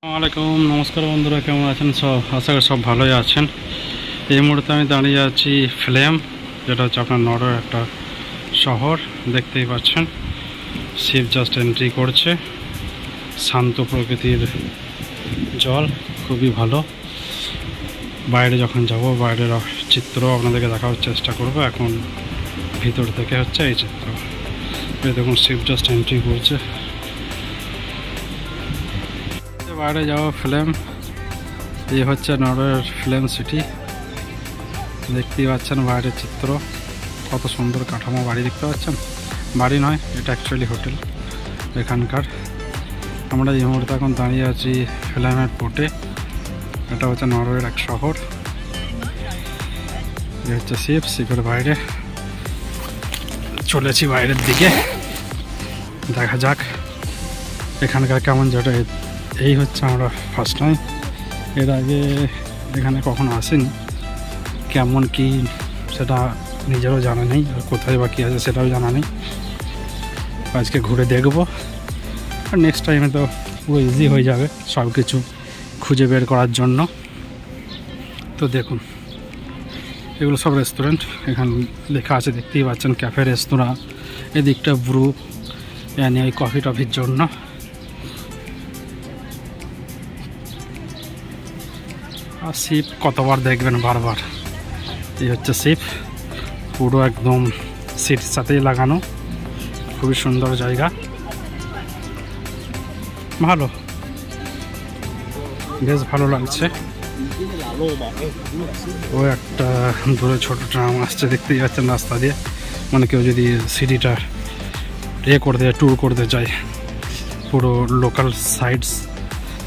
আসসালামাইকুম, নমস্কার বন্ধুরা, কেমন আছেন সব? আশা করি সব ভালোই আছেন। এই মুহূর্তে আমি দাঁড়িয়ে আছি ফ্লেম, যেটা হচ্ছে আপনার নরওয়ের একটা শহর। দেখতেই পাচ্ছেন শিপ জাস্ট এন্ট্রি করছে। শান্ত প্রকৃতির জল, খুবই ভালো। বাইরে যখন যাব বাইরের চিত্র আপনাদেরকে দেখার চেষ্টা করব। এখন ভিতর থেকে হচ্ছে এই চিত্র। এই দেখুন শিপ জাস্ট এন্ট্রি করছে। বাইরে যাওয়া ফ্লেম, এই হচ্ছে নরওয়ের ফ্লেম সিটি। দেখতেই পাচ্ছেন বাইরের চিত্র, কত সুন্দর কাঠামো বাড়ি দেখতে পাচ্ছেন। বাড়ি নয়, এটা অ্যাকচুয়ালি হোটেল এখানকার। আমরা এই মুহূর্তে এখন দাঁড়িয়ে আছি ফ্লেমের পোর্টে। এটা হচ্ছে নরওয়ের এক শহর। এই হচ্ছে শিপের বাইরে চলেছি বাইরের দিকে। দেখা যাক এখানকার কেমন, যেটা এই হচ্ছে আমরা ফার্স্ট টাইম। এর আগে এখানে কখনো আসেনি, কেমন কি সেটা নিজেরও জানা নেই, আর কোথায় বা কী আছে সেটাও জানা নেই। আজকে ঘুরে দেখব, আর নেক্সট টাইমে তো পুরো ইজি হয়ে যাবে সব কিছু খুঁজে বের করার জন্য। তো দেখুন, এগুলো সব রেস্টুরেন্ট। এখানে লেখা আছে, দেখতেই পাচ্ছেন, ক্যাফে রেস্তোরাঁ। এদিকটা ব্রু, yani ওই কফি টফির জন্য। আর শিপ কতবার দেখবেন, বারবার। এই হচ্ছে শিপ, পুরো একদম সিটির সাথেই লাগানো। খুবই সুন্দর জায়গা, ভালো, বেশ ভালো লাগছে। ও একটা দূরে ছোট ট্রাম আসছে, দেখতেই পাচ্ছেন রাস্তা দিয়ে। মানে কেউ যদি সিটিটা করতে যায়, ট্যুর করতে চায়, পুরো লোকাল সাইটস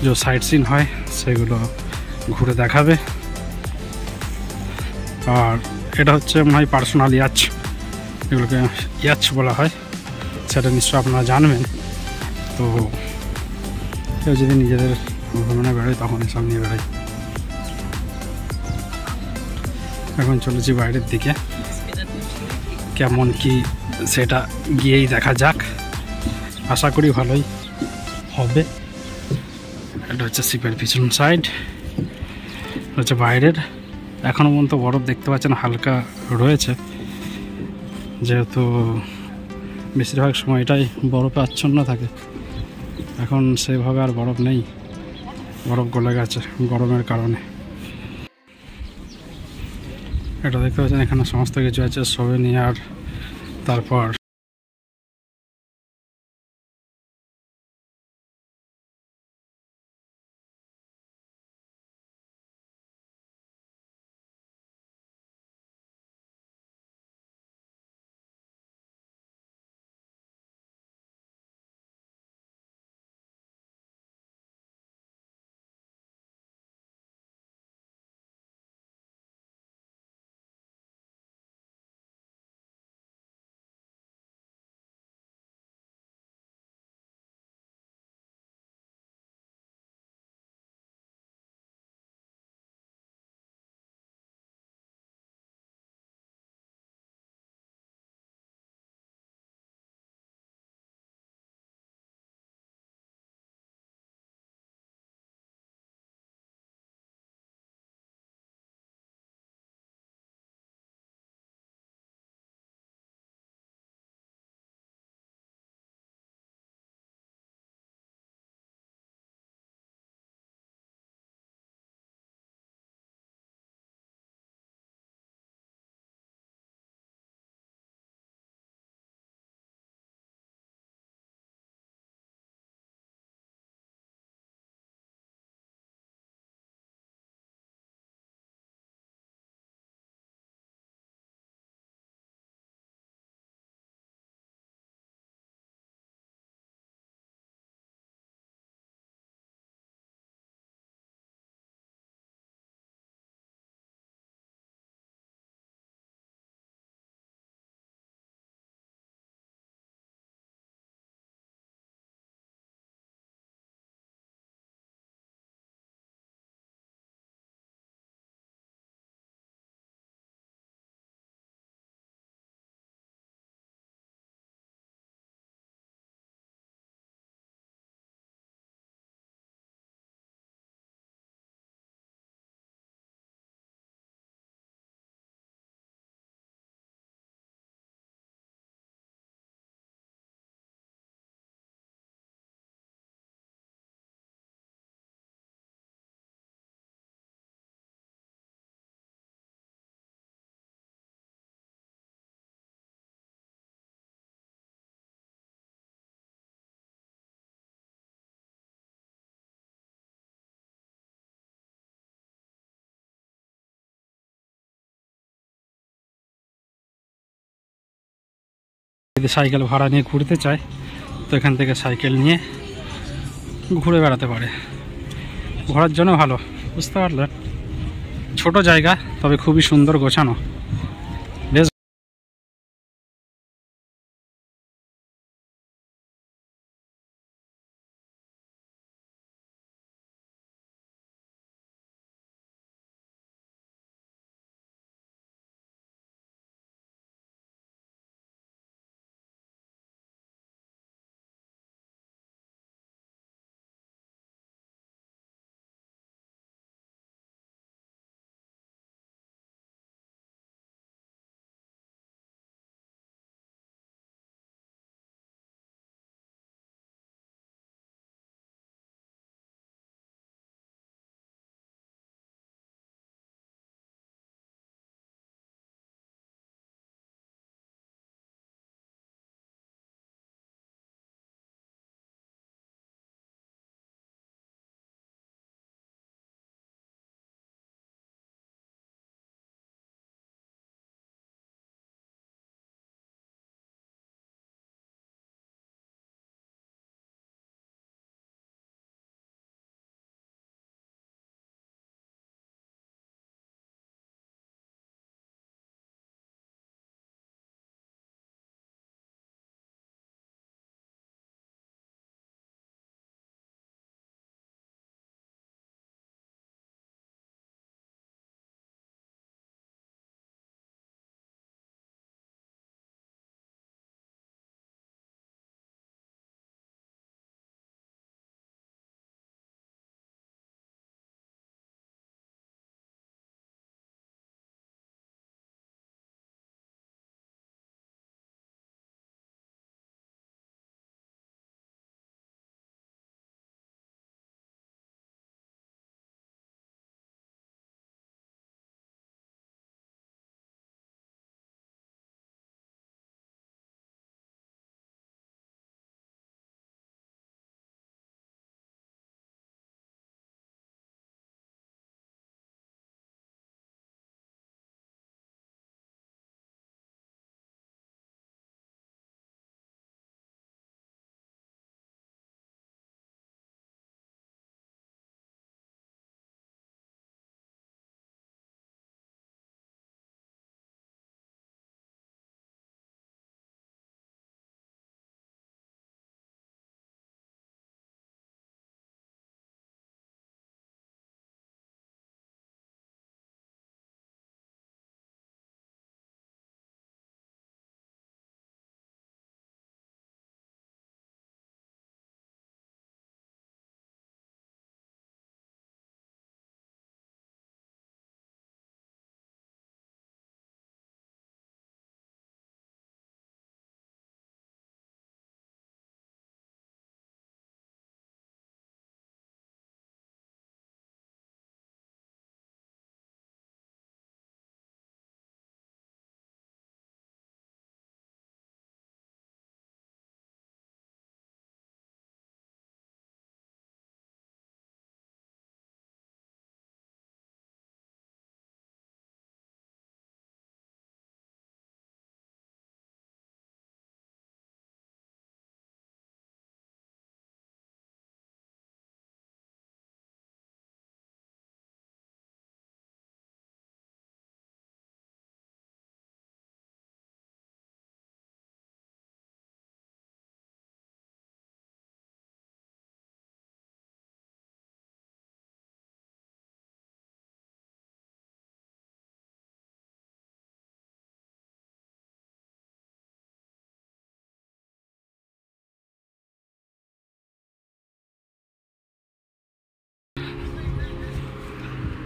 যে সাইট সিন হয় সেগুলো ঘুরে দেখাবে। আর এটা হচ্ছে মনে হয় পার্সোনাল ইয়াচ, এগুলোকে ইয়াচ বলা হয়, সেটা নিশ্চয় আপনারা জানবেন। তো কেউ যদি নিজেদের ভ্রমণে বেরোয় তখন এসব নিয়ে বেরোয়। এখন চলেছি বাইরের দিকে, কেমন কি সেটা গিয়েই দেখা যাক। আশা করি ভালোই হবে। এটা হচ্ছে শিপের পিছন সাইড, হচ্ছে বাইরের। এখনও পর্যন্ত বরফ দেখতে পাচ্ছেন হালকা রয়েছে, যেহেতু বেশিরভাগ সময়টাই বরফে আচ্ছন্ন থাকে। এখন সেভাবে আর বরফ নেই, বরফ গলে গেছে গরমের কারণে। এটা দেখতে পাচ্ছেন এখানে সমস্ত কিছু আছে, সোভেনিয়ার, তারপর যদি সাইকেল ভাড়া নিয়ে ঘুরতে চায় তো এখান থেকে সাইকেল নিয়ে ঘুরে বেড়াতে পারে, ঘোরার জন্য ভালো। বুঝতে পারলেন? ছোট জায়গা তবে খুবই সুন্দর গোছানো। বেশ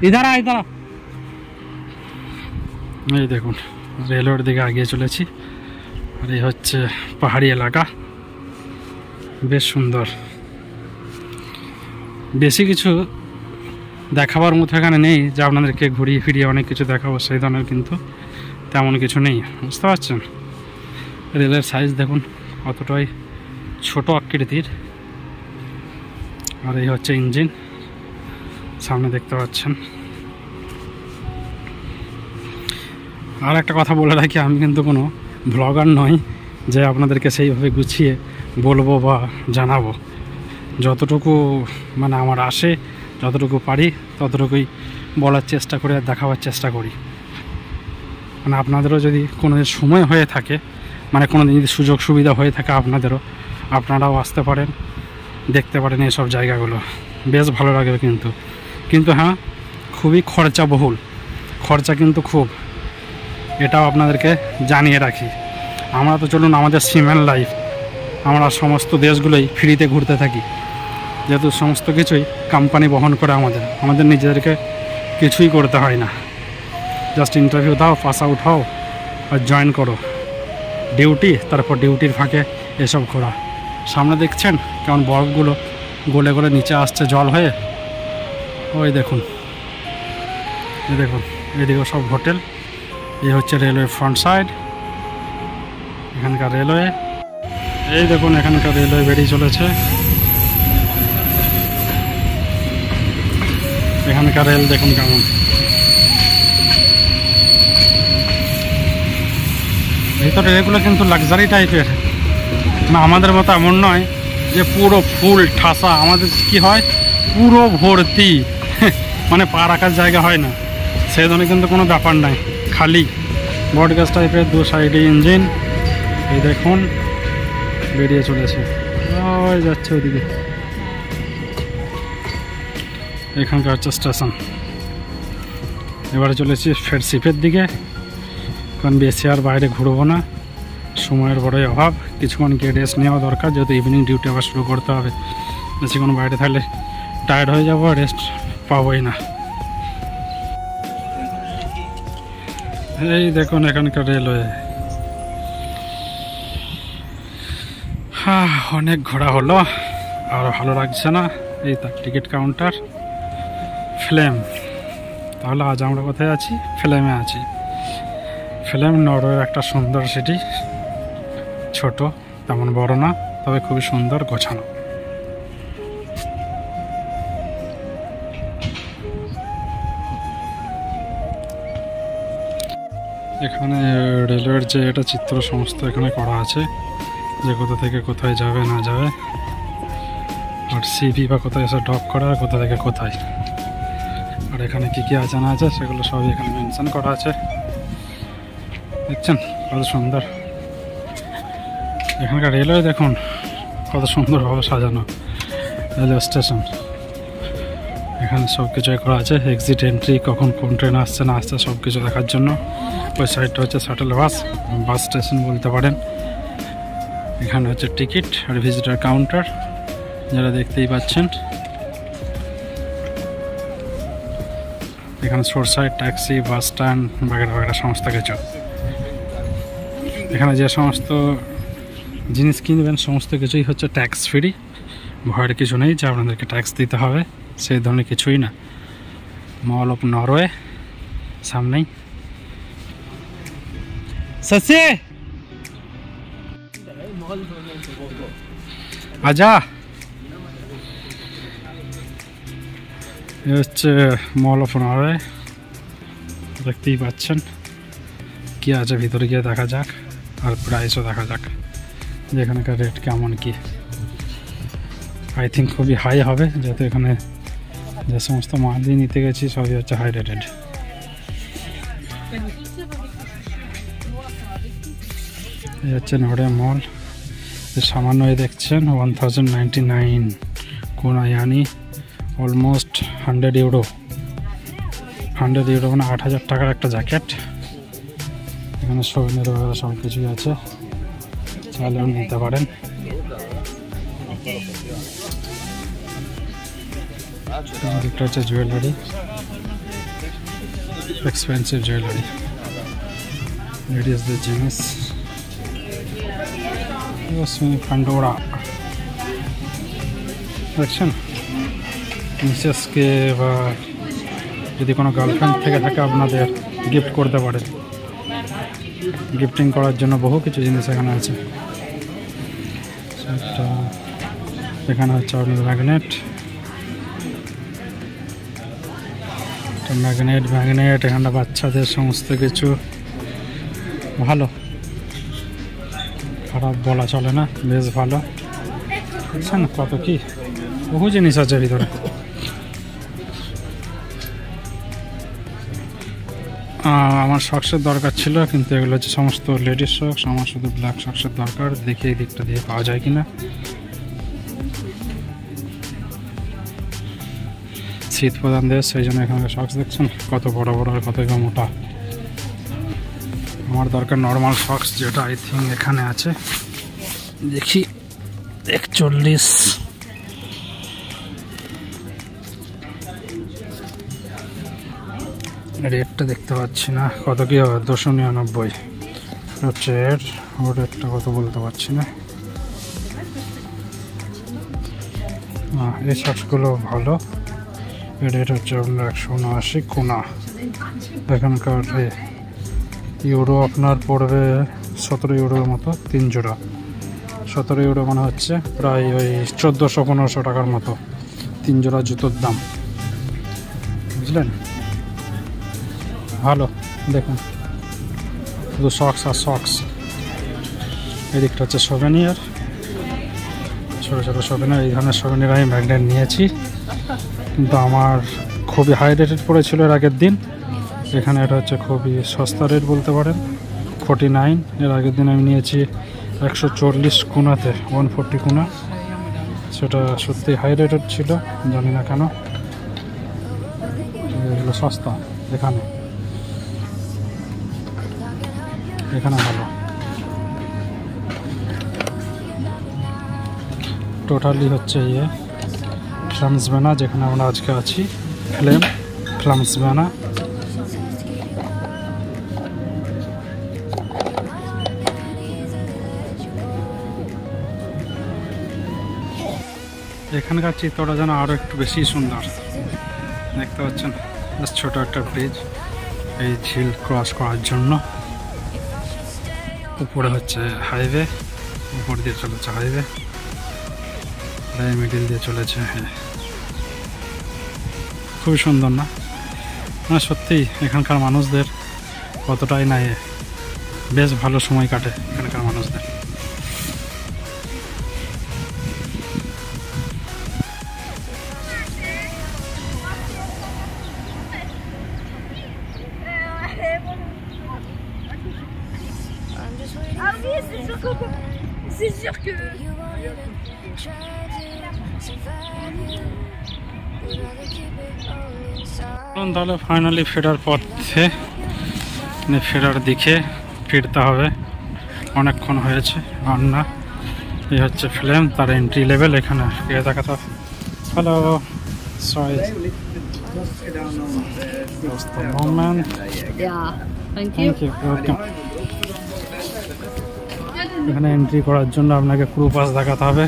इधर आ इधर आ। এই দেখুন রেলওয়ের দিকে এগিয়ে চলেছি, আর এই হচ্ছে পাহাড়ি এলাকা, বেশ সুন্দর। বেশি কিছু দেখাবার মতো এখানে নেই যে আপনাদেরকে ঘুরিয়ে ফিরিয়ে অনেক কিছু দেখাবো, সেই ধরনের কিন্তু তেমন কিছু নেই। বুঝতে পারছেন? রেলের সাইজ দেখুন কতটাই ছোট আকৃতির, আর এই হচ্ছে ইঞ্জিন সামনে দেখতে পাচ্ছেন। আর একটা কথা বলে রাখি, আমি কিন্তু কোনো ব্লগার নই, যে আপনাদেরকে সেইভাবে গুছিয়ে বলবো বা জানাবো। যতটুকু মানে আমার আসে, যতটুকু পারি ততটুকুই বলার চেষ্টা করি আর দেখাবার চেষ্টা করি। মানে আপনাদেরও যদি কোনো সময় হয়ে থাকে, মানে কোনো দিন যদি সুযোগ সুবিধা হয়ে থাকে আপনাদেরও, আপনারাও আসতে পারেন, দেখতে পারেন এইসব জায়গাগুলো, বেশ ভালো লাগবে। কিন্তু হ্যাঁ, খুবই খরচাবহুল, খরচা কিন্তু খুব, এটাও আপনাদেরকে জানিয়ে রাখি। আমরা তো চলুন আমাদের সিমেন্ট লাইফ, আমরা সমস্ত দেশগুলোই ফ্রিতে ঘুরতে থাকি, যেহেতু সমস্ত কিছুই কোম্পানি বহন করে, আমাদের নিজেদেরকে কিছুই করতে হয় না। জাস্ট ইন্টারভিউ দাও, পাস আউট হও আর জয়েন করো ডিউটি, তারপর ডিউটির ফাঁকে এসব ঘোরা। সামনে দেখছেন কেমন বরফগুলো গলে গলে নিচে আসছে জল হয়ে। ওই দেখুন, এই দেখুন, এদিকেও সব হোটেল। এই হচ্ছে রেলওয়ে ফ্রন্ট সাইড, এখানকার রেলওয়ে। এই দেখুন এখানকার রেলওয়ে বেরিয়ে চলেছে। এখানকার রেল দেখুন কেমন। ভিতরে এগুলো কিন্তু লাক্সারি টাইপের, না আমাদের মতো এমন নয় যে পুরো ফুল ঠাসা। আমাদের কি হয়, পুরো ভর্তি, মানে পা রাখার জায়গা হয় না, সেই ধরনের কিন্তু কোনো ব্যাপার নাই, খালি বটগাছ টাইপের, দু সাইডে ইঞ্জিন। এই দেখুন বেরিয়ে চলেছে, ওই যাচ্ছে ওইদিকে। এখানকার হচ্ছে স্টেশন। এবারে চলেছি ফের শিপের দিকে, কারণ বেশি আর বাইরে ঘুরবো না, সময়ের বড়ই অভাব। কিছুক্ষণ গিয়ে রেস্ট নেওয়া দরকার, যেহেতু ইভিনিং ডিউটি আবার শুরু করতে হবে। বেশিক্ষণ বাইরে থাকলে টায়ার্ড হয়ে যাবো, রেস্ট পাবোই না। এই দেখুন এখানকার রেলওয়ে। হ্যাঁ, অনেক ঘোরা হলো, আর ভালো লাগছে না। এই তার টিকিট কাউন্টার, ফ্লেম। তাহলে আজ আমরা কোথায় আছি? ফ্লেমে আছি। ফ্লেম নরওয়ের একটা সুন্দর সিটি, ছোট, তেমন বড় না, তবে খুবই সুন্দর, গোছানো। এখানে রেলওয়ের যে এটা চিত্র সমস্ত এখানে করা আছে, যে কোথা থেকে কোথায় যাবে না যাবে, আর সিভি বা কোথায় এসে ড্রপ করা, আর কোথা থেকে কোথায়, আর এখানে কী কী আছে না আছে সেগুলো সবই এখানে মেনশন করা আছে। দেখছেন কত সুন্দর এখানকার রেলওয়ে, দেখুন কত সুন্দরভাবে সাজানো রেলওয়ে স্টেশন। এখানে সব কিছুই করা আছে, এক্সিট এন্ট্রি, কখন কোন ট্রেন আসছে না আসছে সব কিছু দেখার জন্য। ওই সাইডটা হচ্ছে শাটল বাস স্টেশন বলতে পারেন। এখানে হচ্ছে টিকিট আর ভিজিটার কাউন্টার, যারা দেখতেই পাচ্ছেন। এখানে শোর সাইড, ট্যাক্সি, বাস স্ট্যান্ড বাগেরা বাগেরা সমস্ত কিছু। এখানে যে সমস্ত জিনিস কিনবেন সমস্ত কিছুই হচ্ছে ট্যাক্স ফ্রি, ভয়ের কিছু নেই যে আপনাদেরকে ট্যাক্স দিতে হবে, সেই ধরনের কিছুই না। মল অফ নরওয়ে সামনেই। সসে আজা, এ হচ্ছে মল অফ নরওয়ে, দেখতেই পাচ্ছেন। কি আছে ভিতরে গিয়ে দেখা যাক, আর প্রাইসও দেখা যাক যে এখানকার রেট কেমন কি। আই থিঙ্ক খুবই হাই হবে, যেহেতু এখানে যে সমস্ত মাল দিয়ে নিতে গেছি সবই হচ্ছে হাই রেটেড। এই হচ্ছে নরওয়ে মল। সামান্যই দেখছেন 1099 কোনা, ইয়ানি অলমোস্ট 100 ইউরো। 100 ইউরো মানে 8000 টাকার একটা জ্যাকেট। এখানে সবিনের সব কিছুই আছে, চাইলেও নিতে পারেন। একটা হচ্ছে জুয়েলারি, এক্সপেন্সিভ জুয়েলারি, লেডিসদের জিনিস। পান্ডোরা দেখছেন, মিসেসকে বা যদি কোনো গার্লফ্রেন্ড থেকে থাকে আপনাদের গিফট করতে পারেন। গিফটিং করার জন্য বহু কিছু জিনিস এখানে আছে। এখানে হচ্ছে আপনার ম্যাগনেট, ম্যাগনেট এখানে বাচ্চাদের সমস্ত কিছু। ভালো খারাপ বলা চলে না, বেশ ভালো। বুঝছেন কত কি বহু জিনিস আছে ভিতরে। আমার সক্সের দরকার ছিল, কিন্তু এগুলো হচ্ছে সমস্ত লেডিস সক্স। আমার শুধু ব্ল্যাক সক্সের দরকার। দেখি এই দিকটা দিয়ে পাওয়া যায় কিনা। শীত প্রধান দেশ, সেই জন্য এখানকার সক্স দেখছেন কত বড় বড় আর কত মোটা। আমার দরকার নর্মাল সক্স, যেটা আই থিঙ্ক এখানে আছে। দেখি 41, রেটটা দেখতে পাচ্ছি না, কত কি হবে? 299 হচ্ছে এর। ওর রেটটা কত বলতে পারছি না। এই সক্সগুলো ভালো। এর রেট হচ্ছে আপনার 179 কোনা। এখানকার ইউরো আপনার পড়বে 17 ইউরোর মতো, 3 জোড়া। 17 ইউরো মানে হচ্ছে প্রায় ওই 1400-1500 টাকার মতো 3 জোড়া জুতোর দাম, বুঝলেন? ভালো দেখুন, শুধু সক্স আর সক্স। এদিকটা হচ্ছে সোভেনিয়ার, ছোটো ছোটো সোভেনিয়ার। এই ধরনের সোভেনিয়ার আমি ম্যাগনেট নিয়েছি, কিন্তু আমার খুবই হাই রেটেড পড়েছিল এর আগের দিন। এখানে এটা হচ্ছে খুবই সস্তা রেট বলতে পারেন, 49। এর আগের দিন আমি নিয়েছি 140 কোনাতে, 140 কোনা। সেটা সত্যি হাই রেটেড ছিল, জানি না কেন। এগুলো সস্তা এখানে, এখানে ভালো। টোটালি হচ্ছে ফ্লামসব্যানা, যেখানে আমরা আজকে আছি। ফ্লামসব্যানা। এখানকার চিত্রটা যেন আরও একটু বেশি সুন্দর। দেখতে পাচ্ছেন ছোট একটা ব্রিজ, এই ঝিল ক্রস করার জন্য। উপরে হচ্ছে হাইওয়ে, উপর দিয়ে চলেছে হাইওয়ে, মিডিল দিয়ে চলেছে। হ্যাঁ, খুবই সুন্দর না? মানে সত্যি এখানকার মানুষদের কতটাই না বেশ ভালো সময় কাটে এখানকার মানুষদের। Ah oui, c'est sûr que... তাহলে ফাইনালি ফেরার পথে, ফেরার দিকে ফিরতে হবে। অনেকক্ষণ হয়েছে রান্না। এই হচ্ছে ফ্লেম, তার এন্ট্রি লেভেল। এখানে গিয়ে দেখাতে হবে। Hello, sorry thank you, welcome. এখানে এন্ট্রি করার জন্য আপনাকে ক্রু পাস দেখাতে হবে।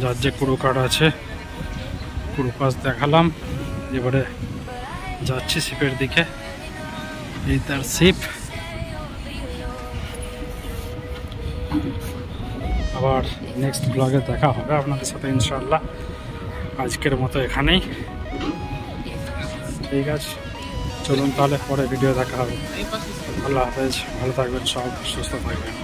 যার যে ক্রু কার্ড আছে, ক্রু পাস দেখালাম। এবারে যাচ্ছি শিপের দিকে। এই তার শিপ। আবার নেক্সট ব্লগে দেখা হবে আপনাদের সাথে ইনশাআল্লাহ। আজকের মতো এখানেই, ঠিক আছে? চলুন তাহলে পরে ভিডিও দেখা হবে। আল্লাহ হাফেজ, ভালো থাকবেন সব, সুস্থ থাকবেন।